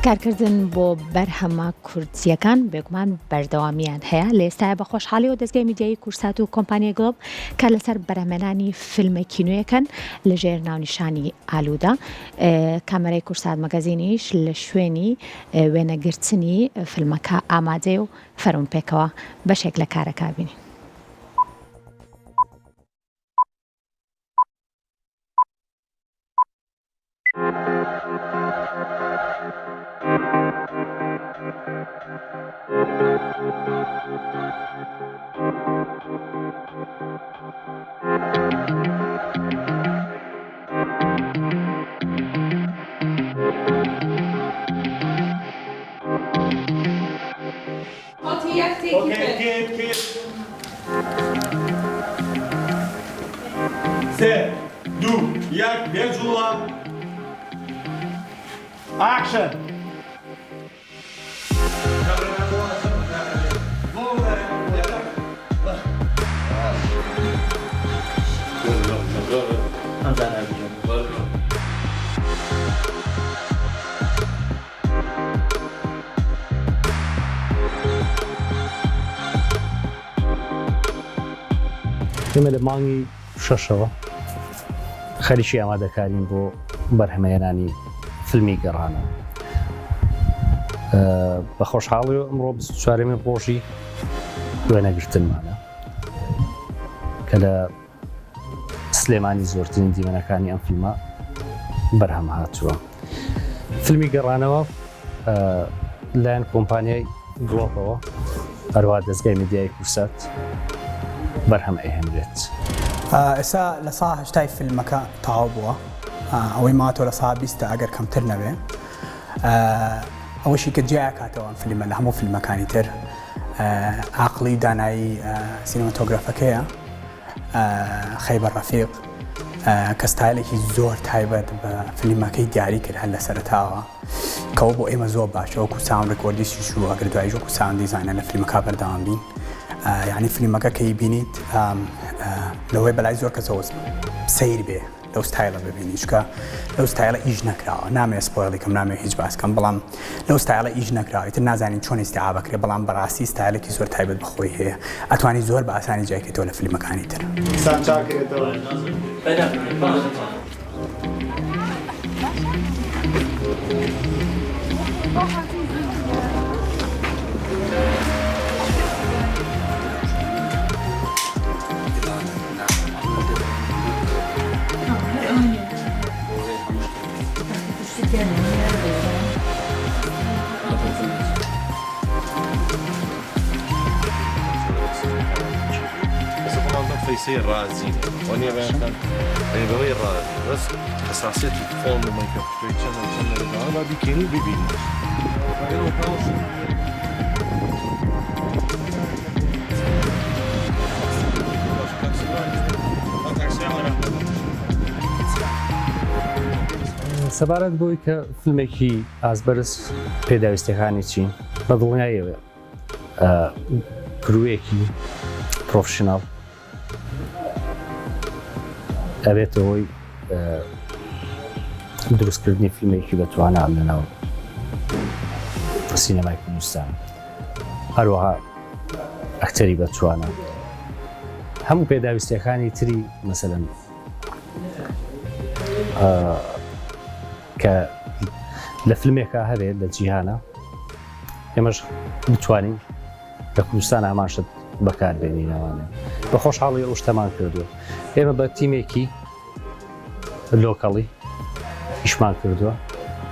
کارکردن بۆ بەرهەمە کوردیەکان بێگومان بەردەوامیان هەیە لە ئێستا بە خۆشحاڵی و دەستگای میدیایی کورسات و کۆمپانیای گڵۆب کە لەسەر بەرهەمهێنانی فیلمە کینویەکەن لەژێر ناونیشانی ئالوودا. کامەرەی کورسات مەگەزینیش لە شوێنی وێنەگرتنی فیلمەکە ئامادەیە و فەرمون پێکەوە بەشێک لە کارەکە بینین. Set, do, jak, bierzula. Action! ئێمە لە مانگی شەشەوە خەریکی ئامادەکارین بۆ بەرهەمهێنانی فیلمی گەڕانەوە. بە خۆشحاڵی و ئەمڕۆ 24مین ڕۆژی وێنەگرتنمانە کە لە سلێمانی زۆرترین دیمەنەکانی ئەم فیلمە بەرهەم هاتووە. فیلمی گەڕانەوە لایەن کۆمپانیای گڵۆبەوە هەروە دەستگای میدیایی کورسات بەرهەم ئەهێنرێت. ئێستا لە سا هەشتای فیلمەکە تەواو بووە، ئەوەی ماتۆ لە سا 20 ئەگەر کەمتر نەبێ. ئەوەشی کە جیا کاتەوە ئەم فیلمە لە هەموو فیلمەکانی تر عاقڵی دانایی سینەماتۆگرافەکەیە خەیبەر ڕەفیق کە ستایلێکی زۆر تایبەت بە فیلمەکەی دیاری کرد هەر لە سەرەتاوە کەەوە بۆ ئێمە زۆر باشە وەکو ساوند ڕێکۆردیشیش و ئەگەر دوایش وەکو ساوند دیزاینە لە فیلمەکە بەردەوام بین. یعنی فیلمەکە کەی بینیت لەوەی بەلای زۆر کەسەوە سیر بێ لەو ستایلە ببینی چکە لەو ستایلە ئیش نەکراوە. نامێ سپۆیڵێکم نامێ هیچ باسکەم، بەڵام لەو ستایلە ئیش نەکراوە تر نازانین چۆن ئیستیعاب بکرێ، بەڵام بەڕاستی ستایلێکی زۆر تایبەت بەخۆی هەیە ئەتوانی زۆر بە ئاسانی جایکێتەوە لە فیلمەکانی تر. يصير رازي وانا كان بغي الرازي بس اساسيات الفون ما يكفيش انا بيكيني بيبيني سەبارەت بۆی کە فیلمێکی ئازبەرز پێداویستەکانی چین بە دڵنیایەوە کروویەکی پرۆفشناڵ ئەبێتەوەی دروستکردنی فیلمێکی بەتوانە لەناو سینەمای کوردستان هەروەها ئەکتەری بەتوانە هەموو پێداویستەکانی تری مەسەلەن کە لە فیلمێکە هەبێت لە جیهانە ئێمەش بتوانین لە کوردستان ئاماشت بەکاربێنینەوانێ. بە خۆشحاڵی ئەو شتەمان کردووە. ئێمە بە تیمێکی لۆکەڵی ئیشمان کردووە،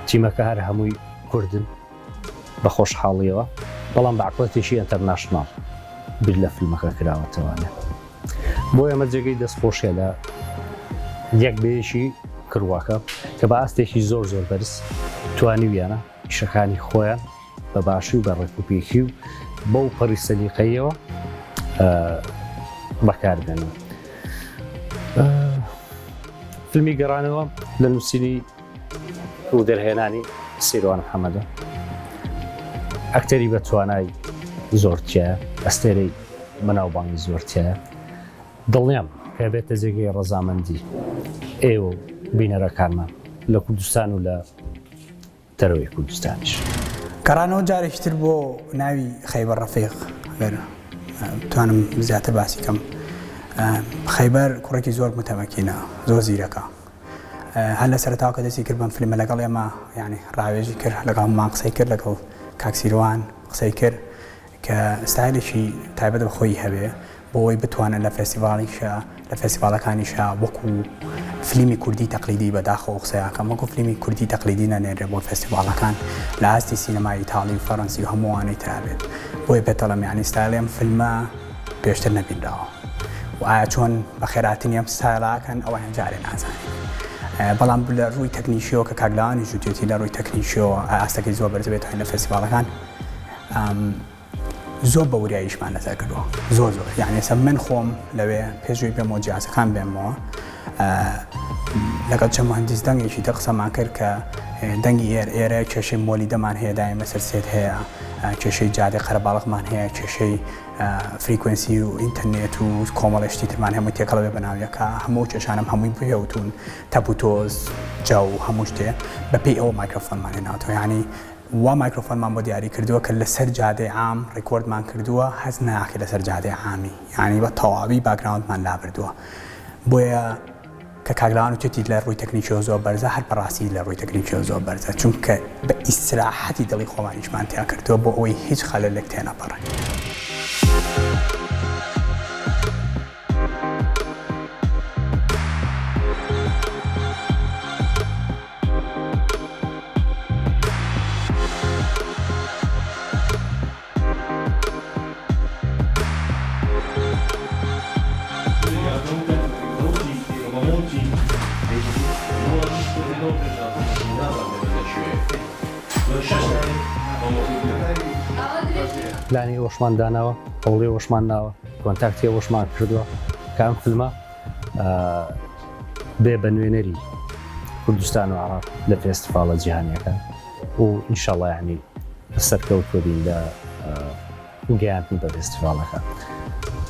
تیمەکە هەر هەمووی کوردن بە خۆشحاڵیەوە، بەڵام بە عقڵەتێکی ئەنتەرناشناڵ بیر لە فیلمەکە کراوەتەوانێ. بۆ ئێمە جێگەی دەستخۆشیە لە یەک بێشی کڕواکە کە بە ئاستێکی زۆر زۆر بەرز توانیویانە ئیشەکانی خۆیان بە باشی و بە ڕێکوپێکی و بەو پەڕی سەلیقەیەوە بەکاربێنن. فیلمی گەڕانەوە لە نووسینی و دەرهێنانی سیروان محەممەدە، ئەکتەری بە توانای زۆرتیایە، ئەستێرەی بەناوبانگی زۆرتیایە. دڵنیام کە بێتە جێگەی ڕەزامەندی ئێوە و بینەرەکانمان لە کوردستان و لە دەرەوەی کوردستانیش. گەڕانەوە جارێکتر بۆ ناوی خەیبەر ڕەفیق ئەگەر بتوانم زیاتر باسی کەم. خەیبەر کوڕێکی زۆر متەمەکینە، زۆر زیرەکە. هەر لە سەرەتاوە کە دەستی کرد بەم فیلمە لەگەڵ ئێمە یعنی ڕاوێژی کرد، لەگەڵمان قسەی کرد، لەگەڵ کاکسیروان قسەی کرد کە ستایلێکی تایبەت بە خۆی هەبێ بۆ ئەوەی بتوانن لە فێستیڤالەکانیشە وەکو فیلمی کوردی تەقلیدی بەداخەوە قسەیەکەم، وەکو فیلمی کوردی تەقلیدی نەنێرێ بۆ فێستیڤالەکان لە ئاستی سینەمای ئیتاڵی و فەڕەنسی و هەمووانەی ترابێت. بۆی پێتەڵەم یعنی ستایلی ئەم فیلمە پێشتر نەبینراوە و ئایا چۆن بە خێراتنی ئەم ستایلاکەن ئەویان جارێ نازانین. بەڵام لە ڕووی تەکنیشیەوە کە کاگلانی ژووتێتی لە ڕووی تەکنیشیەوە ئاستەکەی زۆر بەرز بێت لە فێستیڤالەکان زۆر بە وریاییشمان لەسەر کردووە، زۆر یعنی ئێستا من خۆم لەوێ پێشووی پێم جیازەکان بێمەوە لەگەڵ چەند مهندس دەنگێکی تر قسەمان کرد کە دەنگی ئێرە کێشەی مۆلیدەمان هەیە، دایمە سەرسێت هەیە، کێشەی جادێ قەرەباڵغمان هەیە، کێشەی فریکوێنسی و ئینتەرنێت و کۆمەڵێشتی ترمان هەمووی تێکەڵە بێ بەناویەکە هەموو کێشانم هەمووی بهێوتون تەپ و تۆز جا و هەموو شتێ بەپێی ئەوە مایکرۆفۆنمان هێناوەتەوە. یعنی وا مایکرۆفۆنمان بۆ دیاری کردووە کە لەسەر جادەی عام ڕێکۆردمان کردووە هەز ناکە لەسەر جادەی عامی، یعنی بە تەواوی باگراوندمان لابردووە. بۆیە کە کاگلان و توێتی لە ڕووی تەکنیکیەوە زۆر بەرزە، هەر بەڕاستی لە ڕووی تەکنیکیەوە زۆر بەرزە، چونکە بە ئیسراحەتی دڵی خۆمانیشمان تیا کردووە بۆ ئەوەی هیچ خەلەلێک تێنەپەڕێ. پلانی ئەوەشمان داناوە، هەوڵی ئەوەشمان ناوە، کۆنتاکتی ئەوەشمان کردووە کە ئەم فیلمە بێ بە نوێنەری کوردستان و عێراق لە فێستیڤالە جیهانیەکان و ئینشاڵڵا یعنی سەرکەوتوە بین لە گەیاندن بە فێستیڤالەکە.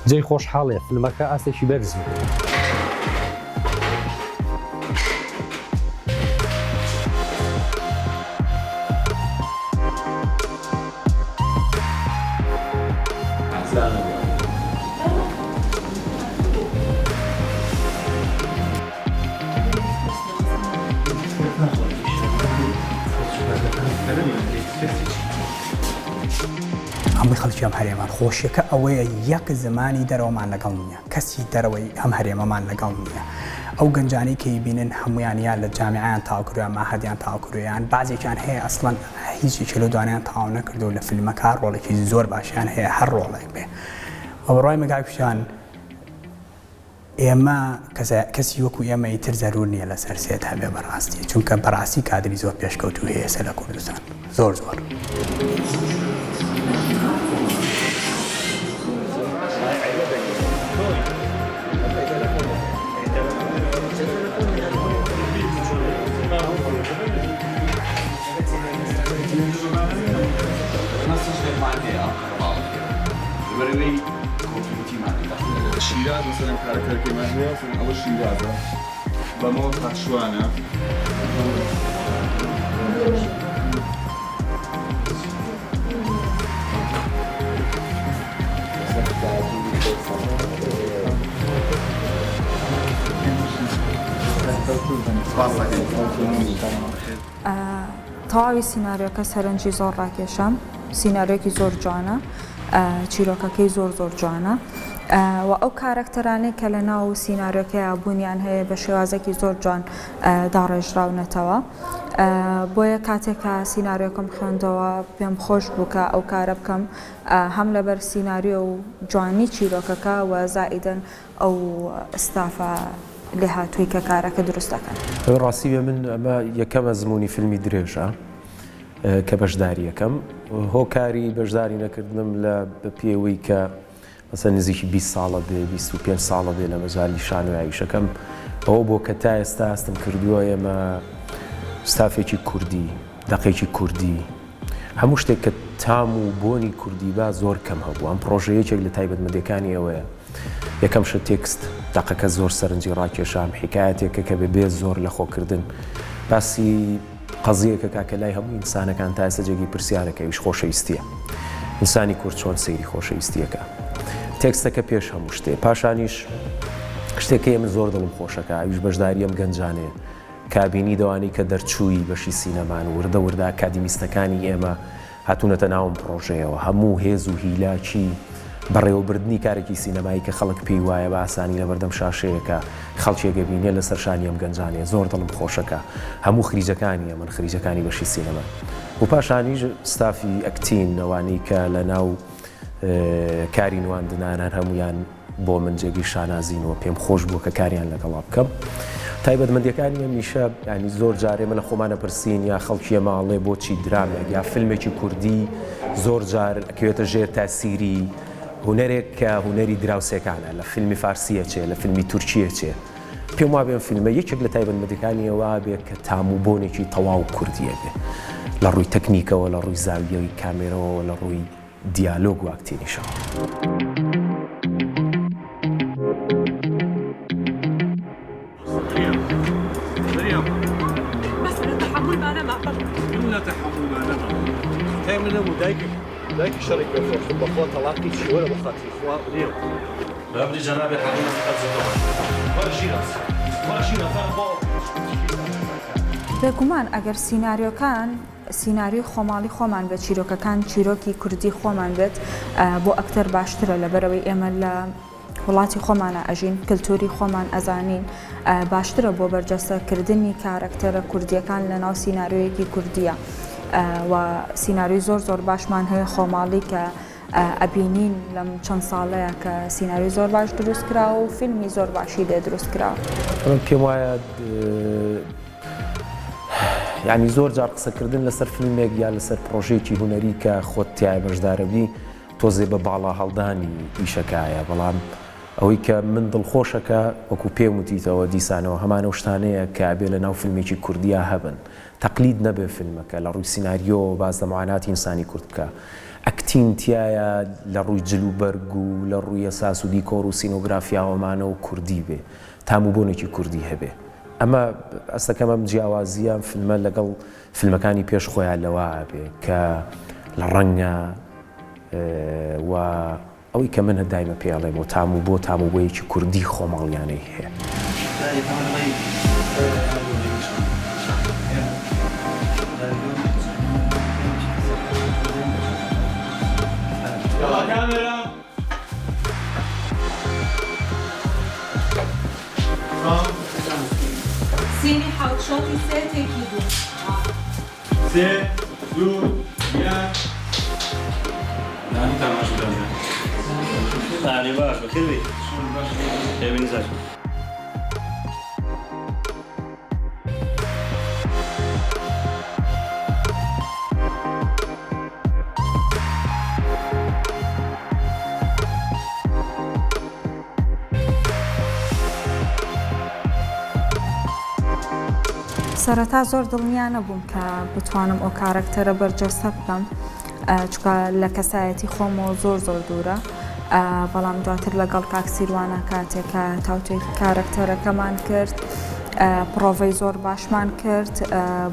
جێی خۆشحاڵێ فیلمەکە ئاستێکی بەرز بوو. هەمووی خەڵکی ئەم هەرێمان خۆشیەکە ئەوەیە یەک زمانی دەرەوەمان لەگەڵ نییە، کەسی دەرەوەی ئەم هەرێمەمان لەگەڵ نییە. ئەو گەنجانەی کە بینن هەمویان یان لە جامیعیان تاواکرویان ماهەدیان تاواکرویان بازێکیان هەیە ئەسڵەن هیچێکی لە دوانیان تاوا نەکردو لە فیلمەکە ڕۆڵێکی زۆر باشیان هەیە هەر ڕۆڵێک بێ. بەڕای مەگاکوشان ئێمە کەسی وەکو ئێمە ئیتر زەرور نییە لە سەرسێت هەبێ بەڕاستی، چونکە بەڕاستی کادری زۆر پێشکەوتوو هەیە سە لە کوردستان زۆر. شیراز مثلا کارکەرەکەیمان هەیە ئەوە شیرازە بەمەوە پاشوانە تەواوی سیناریۆکە سەرنجی زۆر ڕاکێشم، سیناریۆکی زۆر جوانە، چیرۆکەکەی زۆر جوانە و ئەو کارکتەرانەی کە لە ناو سیناریۆکەیە بوونیان هەیە بە شێوازێکی زۆر جوان داڕێژراونەتەوە. بۆیە کاتێکە سیناریۆکەم خوێندەوە پێم خۆش بوو کە ئەو کارە بکەم، هەم لەبەر سیناریۆ و جوانی چیرۆکەکە و زائیدەن ئەو ئستافە لێ هاتووی کە کارەکە دروست دەکەن. ڕاستی بێ من ئەمە یەکەمە زمانی فیلمی درێژە کە بەشداری یەکەم هۆکاری بەشداری نەکردنم لە پێوەی کە مەسەن نزیکی 20 ساڵە بێ 25 ساڵە بێ لە مەجای شان و عیشەکەم ئەوە بۆ کە تا ئێستا هەستم کردووە ئێمە ستافێکی کوردی دەقێکی کوردی هەموو شتێک کە تام و بۆنی کوردی با زۆر کەم هەبوو. ئەم پرۆژەیەکێک لە تایبەتمەندەکانی ئەوەیە. یەکەم شت تێکست دەقەکە زۆر سەرنجی ڕاکێشام حکایەتێکە کە بێ زۆر لە خۆکردن باسی قەزیەکە کاکە لای هەموو ئینسانەکان تا ئێستا جێگی پرسیارەکەویش خۆشەویستیە ئینسانی کورد چۆن سەیری خۆشەویستیەکە تێکستەکە پێش هەموو شتێ پاشانیش شتێکە ئێمە زۆر دڵم خۆشەکە ئەویش بەشداری ئەم گەنجانەیە کابینی دەوانی کە دەرچووی بەشی سینەمان وردە وردە ئاکادیمیستەکانی ئێمە هاتوونەتە ناوم پرۆژەیەوە هەموو هێز و هیلاکی بەڕێوەبردننی کارێکی سینەمایی کە خەڵک پێی وایە بە ئاسانی لە بەردەم شاشەیەکە خەڵکێگە بینێ لە سەرشانی ئەم گەنجانەیە زۆر دڵم خۆشەکە هەموو خریجەکانی من خریجەکانی بەشی سینەما و پاشانیش ستافی ئەکتین ئەوانەی کە لە ناو کاری نواندنانان هەمویان بۆ من جێگی شانازینەوە پێم خۆش بووە کە کاریان لەگەڵا بکەم تایبەتمەندیەکانی میشە ینی زۆر جارێ من لە خۆمانە پرسین یا خەڵکیە ماڵێ بۆچی درامێک یا فیلمێکی کوردی زۆر جار ئەکەوێتە ژێر تاسیری هونەرێک کە هونەری دراوسێکانە لە فیلمی فارسیە چێ لە فیلمی تورکیە چێ پێم وا بێن فیلمە یەکێک لە تایبەتمەندەکانیەوە بێت کە تاموبۆنێکی تەواو کوردیە بێ لە ڕووی تەکنیکەوە لە ڕووی زاویەوەی کامێرەوە لە ڕووی دیالۆگ و ئاکتینیشەوە. دايك الشركة في بخوات طلاقي شي ولا بخوات اخوان اليوم لا بدي جنابي حبيبي ولا شيء ولا شيء بێگومان ئەگەر سیناریۆی خۆماڵی خۆمان بێت چیرۆکەکان چیرۆکی کوردی خۆمان بێت بۆ ئەکتەر باشترە لەبەرەوەی ئێمە لە وڵاتی خۆمانە ئەژین کللتوری خۆمان ئەزانین باشترە بۆ بەرجەستەکردنی کارکتەرە کوردیەکان لە ناو سیناریۆیەکی کوردیە و سیناریۆی زۆر باشمان هەیە خۆماڵی کە ئەبینین لەم چەند ساڵەیە کە سیناریۆی زۆر باش دروست کراوە و فیلمی زۆر باشی لێ دروست کراوە. پێم وایە یعنی زۆر جار قسەکردن لەسەر فیلمێک یا لەسەر پرۆژێکی هونەری کە خۆت تیای بەشدارەبی تۆزێ بە باڵا هەڵدانی ئیشەکایە بەڵام ئەوەی کە من دڵخۆشەکە وەکو پێم وتیتەوە دیسانەوە هەمانە شتانەیە کە بێ لە ناو فیلمێکی کوردیا هەبن تەقلید نەبێ فیلمەکە لە ڕووی سیناریۆ باز دەماناتی ئینسانی کورد بکە ئەکتین تایە لە ڕووی جلوبەرگ و لە ڕووی ئەساس و دیکۆر و سینۆگرافیاوەمانە و کوردی بێ تاموبۆنێکی کوردی هەبێ ئەمە ئەستەکەمەم جیاوازیە فیلمە لەگەڵ فیلمەکانی پێش خۆیان لەوە بێ کە لە ڕەنگە و ئەوەی کە من هەدایمە پێڵێم و بۆ تاموبۆیەکی کوردی خۆماڵیانەی هەیە. سینی حوت شوتی سه تکی دو 3 2 1 يعني تمام شو ده يعني باش بخير بي شو باش سەرەتا زۆر دڵنیا نەبووم کە بتوانم ئەو کارکتەرە بەرجەستە بکەم چکە لە کەسایەتی خۆمەوە زۆر دوورە بەڵام دواتر لەگەڵ کاکسیروانە کاتێکە تاوتوی کارکتەرەکەمان کرد پرۆڤەی زۆر باشمان کرد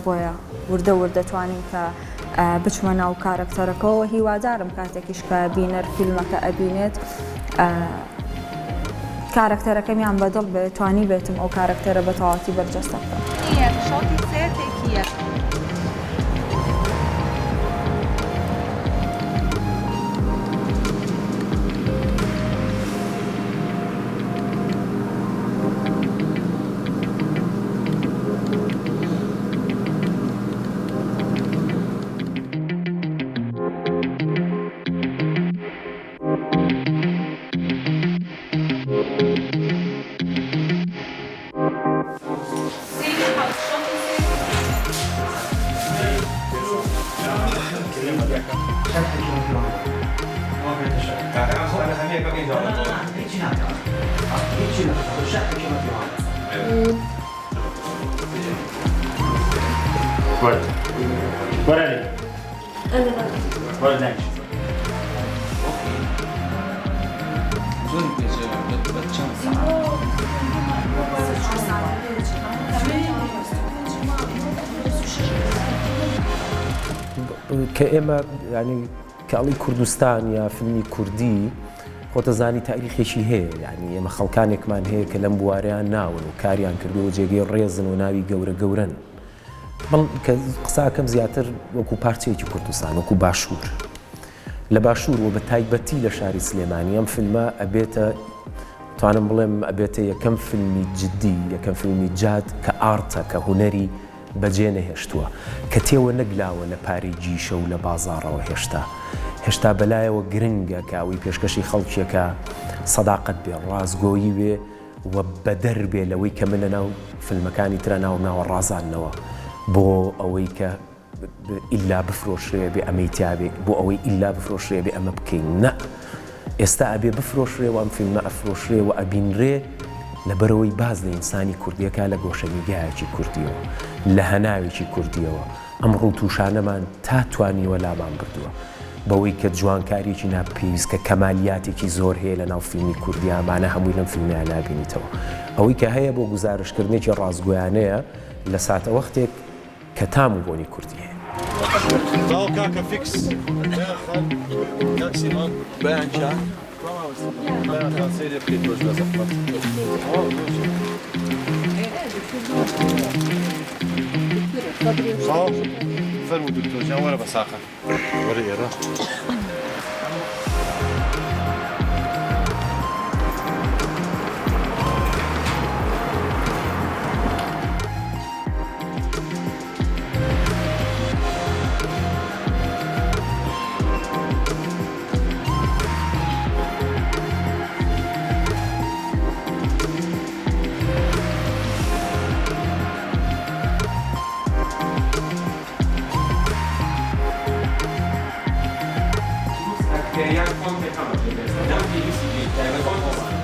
بۆیە وردە دەتوانین کە بچمە ناو کارکتەرەکەەوە هیوادارم کاتێکیش کە بینەر فیلمەکە ئەبینێت کارکتەرەکەمیان بەدڵ بتوانی بێتم ئەو کارکتەرە بە تەواوەتی بەرجەستە بکەم. شوتی سه تکیه کە ئێمە ینی کاڵی کوردستان یا فیلمی کوردی خۆتەزانی تاریخێکی هەیە یعنی ئێمە خەڵکانێکمان هەیە کە لەم بوارەیان ناون و کاریان کردو و جێگەی ڕێزن و ناوی گەورە گەورن کە قساکەم زیاتر وەکو پارچەیەکی کوردستان وەکو باشوور لە باشوور و بە تایبەتی لە شاری سلێمانی ئەم فیلمە ئەبێتە توانم بڵێم ئەبێتە یەکەم فیلمی جددی یەکەم فیلمی جاد کە ئارتە کە هوەری بەجێ نەهێشتووە کە تێوە نەگلاوە لە پارەی جیشە و لە بازاڕەوە هێشتا بەلایەوە گرنگە کە ئەوەی پێشکەشی خەڵکیەکە سەداقەت بێ ڕازگۆیی بێ و بەدەر بێ لەوەی کە منە ناو فیلمەکانی ترە ناوە ڕازاندنەوە بۆ ئەوەی کە ئیلا بفرۆشرێ بێ ئەمەیتیا بێ بۆ ئەوەی ئیلا بفرۆشرێ بێ ئەمە بکەین نە ئێستا ئەبێ بفرۆشرێ و ئەم فیلمە ئەفرۆشرێ و ئەبینرێ لەبەرەوەی باز لە ئینسانی کوردیەکە لە گۆشەنیگایەکی کوردیەوە لە هەناوێکی کوردیەوە ئەم ڕوو تووشانەمان تا توانیوە لابان بردووە بەوەی کە جوانکاریی ناپێویست کە کەمالیاتێکی زۆر هەیە لە ناو فیلمی کوردیامانە هەمووی لەم فیلمیان نابینیتەوە ئەوەی کە هەیە بۆ گزارشکردنێکی ڕازگۆیانەیە لە ساتە وەختێک کە تام و بۆنی کوردی هەیە ضاو كاكا فيكس تاكسي هون بيان شان بيان كان سيدي بكيت وجه بس صار فرموا دكتور جان ولا بساقة ورقة Jak on wykonał?